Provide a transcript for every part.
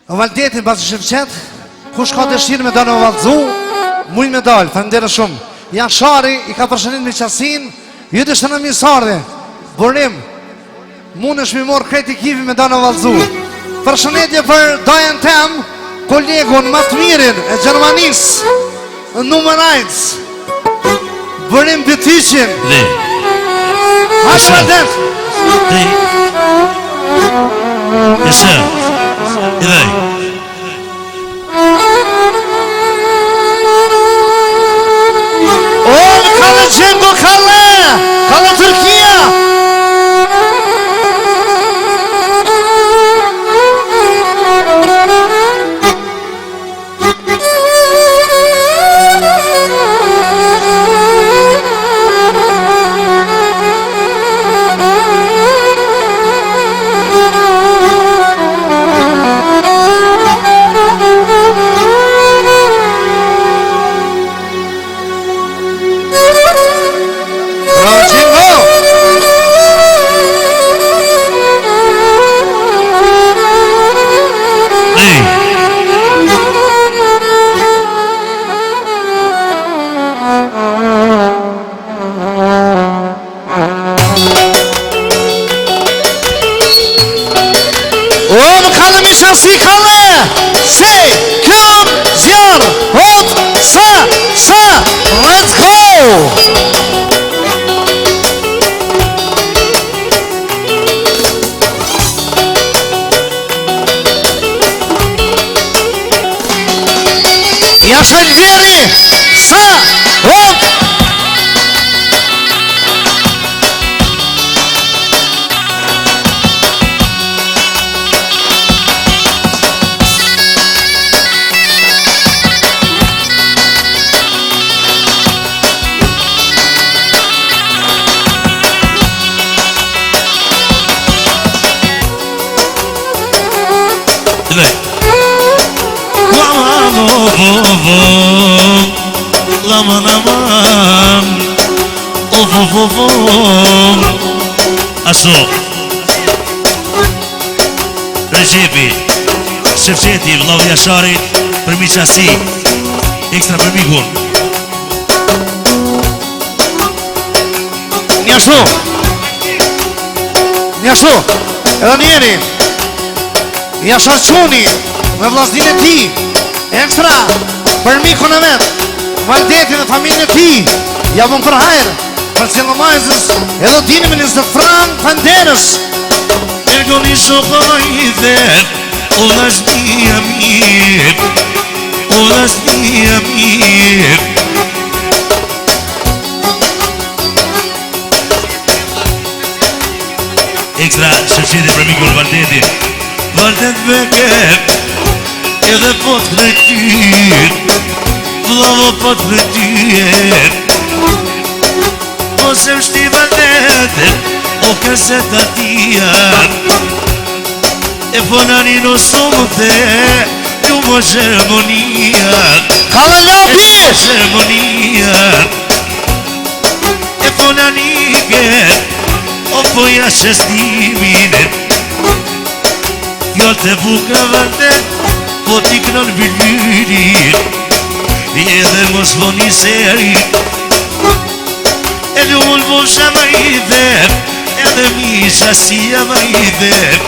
Valdetin pas Shevqet, kush ka dëshirë me dalë me vallëzu, mujnë me dalë, faleminderit shumë. Jashari i ka përshënit me qasin, ju dështë në misardhe, burim, mund është mi morë kreti kivi me dalë me vallëzu. Përshënetje për dajen tem, kolegun më të mirin e Gjermanisë, numër 1, burim Bëtyqin. Hajde Valdet! Yaşa. İlay. Oğlum kalı Cengo kalı! Kalı Türkiye! Si kalle, se, këm, zjar, hot, sa, let's go! Jasha Elveri, sa, hot! Aman aman, of. Ashtu Recepi Shevqeti, vllau Jasharit, për mi qasi, ekstra për mikun. Njashtu, edhe njeri, Jashar Quni, me vllazdin e ti, ekstra për mikun e vetë, Valdetin dhe familjen e ti, javon për hajrë, për cilëmajzës, edhe dini me 20 frank faleminderës. Ergoni shokoj dhe, o vllaznia mirë, o vllaznia mirë. Ekstra Shevqeti për mikun Valdetin. Valdet me kep, edhe po të kretyr, vllavo po të kretyr. Po se mshti Valdetin, o kaseta tia, e fonani në somë dhe, ju më gjermonia. Kale Lobi! Gjermonia, e fonani get, o po jashestimin. Fjallë të buka Valdet, po t'i kënon bilbyrit, edhe mos voni seri, edhe ullë vosha ma i dhep, edhe misha si ama i dhep,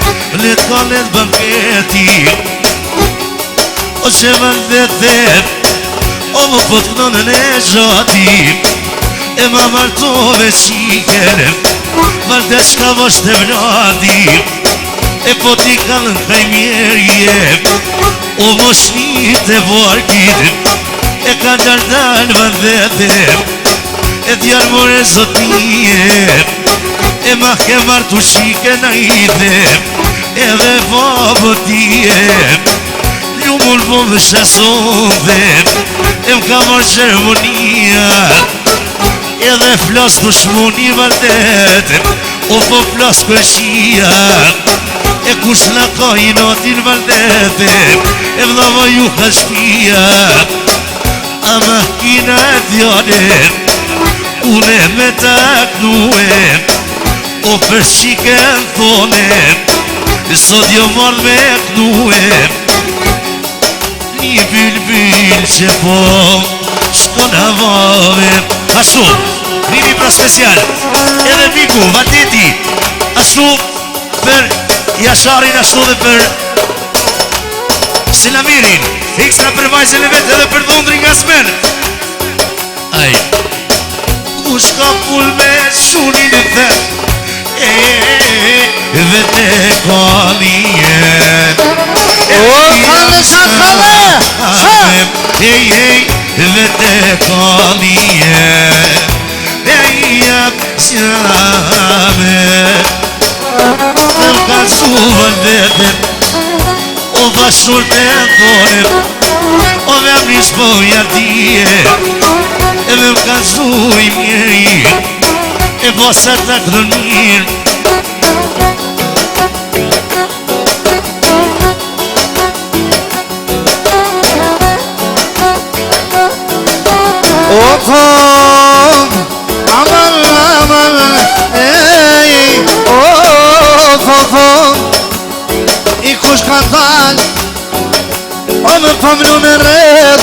let kolet banketi, o që Valdet dhep, o më po t'kënon në gjati, e ma martove qikere, Valdet shka vosh të vladi, e po t'i kanë në kaj mjerje, o moshnit e varkit, e ka dardal Valdetin, e djarë more zotije, e ma ke martu shike na ide, edhe babë tije, ju mullë po më shasove, e m'ka marë Gjermonia, edhe flas për shmoni Valdetin, o po flas për shia, e kush na ka i natin Valdetin, e vllava ju ka shpia, ama kina e djanin, une me taknuen, o për shike në thonen, sot jo marrë me knuen, që po shko në vove. Ashtu, një libra special, edhe miku, Valdeti, ashtu për Jasharin, ashtu dhe për Selamirin, ekstra për vajzën e vetë edhe për dhondrin nga Smen. Aj, ku shka pull me shunin e dhe, vete kalien. Kale qatë kale! Vete kalien, jep qame. Dhe më ka zuvën vetën, o bashur të thonim, o vem një shpoja tije, edhe më ka zuj mirë, e posa të këdhën mirë. O thon, aman, aman, ej, o thon, i kush ka dal, o me pëmlu në red,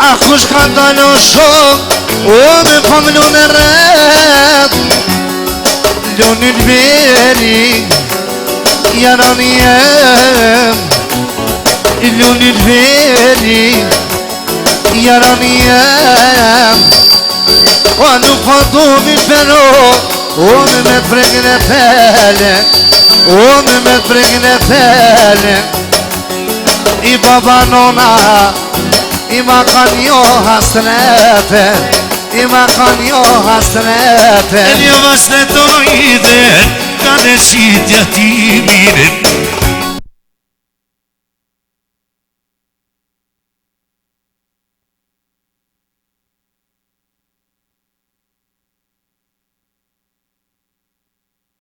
a kush ka dal o shok, o me pëmlu në red, lunit veri, jaran jem, lunit veri, jaran jem, o nuk po du mi pero, o me të pregën e tele, o me të pregën e tele, i baba nona, i ma ka njo hasrete, i ma ka njo hasrete. E një vas në tojde, ka në shqitja ti mirin,